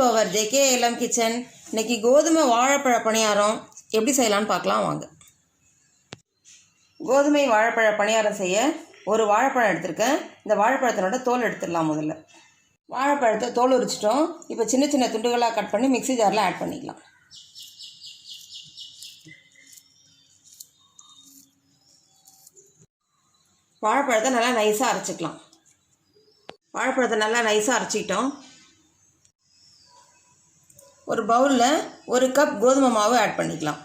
to our JKLM kitchen. இன்னைக்கு கோதுமை வாழைப்பழ பணியாரம் எப்படி செய்யலாம்னு பார்க்கலாம் வாங்க. கோதுமை வாழைப்பழ பணியாரம் செய்ய ஒரு வாழைப்பழம் எடுத்துருக்கேன். இந்த வாழைப்பழத்தினோட தோல் எடுத்துடலாம். முதல்ல வாழைப்பழத்தை தோல் உரிச்சிட்டோம். இப்போ சின்ன சின்ன துண்டுகளாக கட் பண்ணி மிக்ஸி ஜாரில் ஆட் பண்ணிக்கலாம். வாழைப்பழத்தை நல்லா நைஸாக அரைச்சிக்கலாம். வாழைப்பழத்தை நல்லா நைஸாக அரைச்சிக்கிட்டோம். ஒரு பவுலில் ஒரு கப் கோதுமை மாவு ஆட் பண்ணிக்கலாம்.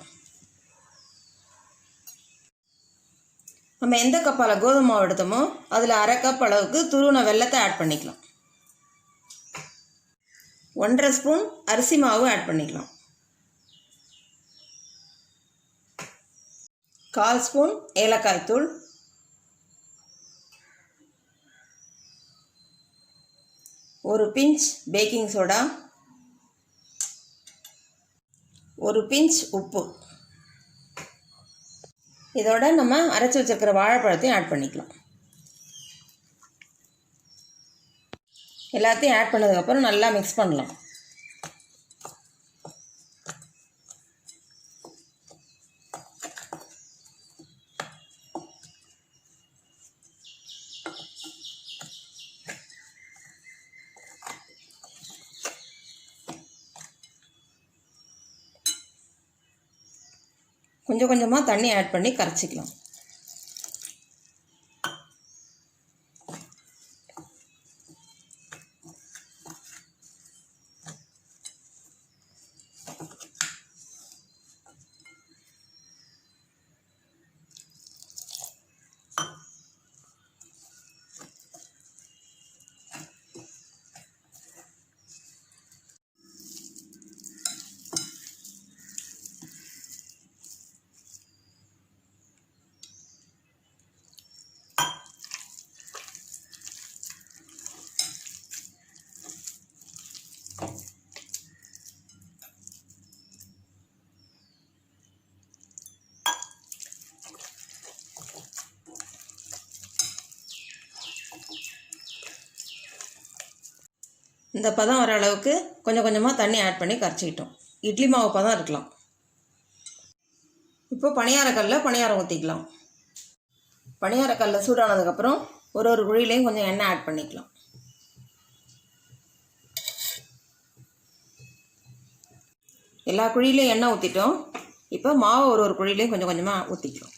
நம்ம எந்த கப்பால் கோதுமை மாவு எடுத்தோமோ அதில் அரை கப் அளவுக்கு துருவின வெல்லத்தை ஆட் பண்ணிக்கலாம். 1.5 ஸ்பூன் அரிசி மாவு ஆட் பண்ணிக்கலாம். 1/4 ஸ்பூன் ஏலக்காய் தூள், 1 பிஞ்ச் பேக்கிங் சோடா, 1 பிஞ்ச் உப்பு. இதோட நம்ம அரைச்சி வச்சிருக்கிற வாழைப்பழத்தையும் ஆட் பண்ணிக்கலாம். எல்லாத்தையும் ஆட் பண்ணதுக்கப்புறம் நல்லா மிக்ஸ் பண்ணலாம். கொஞ்சம் கொஞ்சமாக தண்ணி ஆட் பண்ணி கரைச்சிக்கலாம். இந்த பதம் வர அளவுக்கு கொஞ்சம் கொஞ்சமாக தண்ணி ஆட் பண்ணி கரைச்சிக்கிட்டோம். இட்லி மாவு பதம் இருக்கலாம். இப்போ பணியாரக்கல்லில் பணியாரம் ஊற்றிக்கலாம். பணியாரக்கல்லில் சூடானதுக்கப்புறம் ஒரு குழியிலையும் கொஞ்சம் எண்ணெய் ஆட் பண்ணிக்கலாம். எல்லா குழியிலையும் எண்ணெய் ஊற்றிட்டோம். இப்போ மாவு ஒரு குழியிலையும் கொஞ்சம் கொஞ்சமாக ஊற்றிக்கலாம்.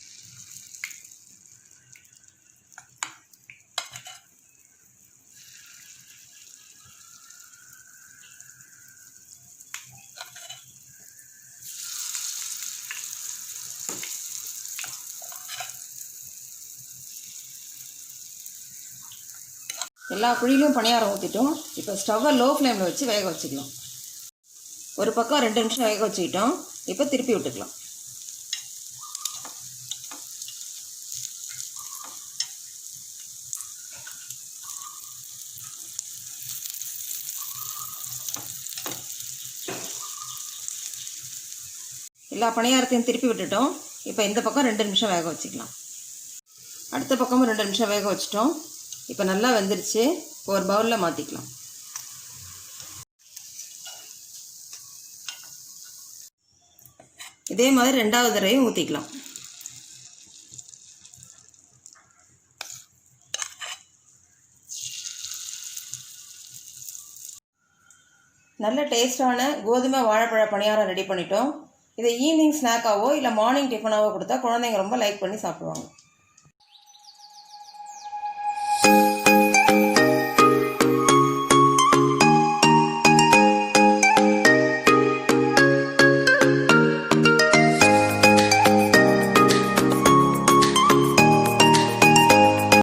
எல்லா குழியிலையும் பணியாரம் ஊற்றிட்டோம். இப்போ ஸ்டவ்வை லோ ஃப்ளேமில் வச்சு வேக வச்சுக்கலாம். ஒரு பக்கம் 2 நிமிஷம் வேக வச்சுக்கிட்டோம். இப்போ திருப்பி விட்டுக்கலாம். எல்லா பணியாரத்தையும் திருப்பி விட்டுட்டோம். இப்போ இந்த பக்கம் 2 நிமிஷம் வேக வச்சுக்கலாம். அடுத்த பக்கமும் 2 நிமிஷம் வேக வச்சுட்டோம். இப்போ நல்லா வெந்துருச்சு. ஒரு பவுலில் மாற்றிக்கலாம். இதே மாதிரி 2வது தடவையும் ஊற்றிக்கலாம். நல்ல டேஸ்டான கோதுமை வாழைப்பழ பணியாரம் ரெடி பண்ணிட்டோம். இதை ஈவினிங் ஸ்நாக்காவோ இல்லை மார்னிங் டிஃபனாவோ கொடுத்தா குழந்தைங்க ரொம்ப லைக் பண்ணி சாப்பிடுவாங்க.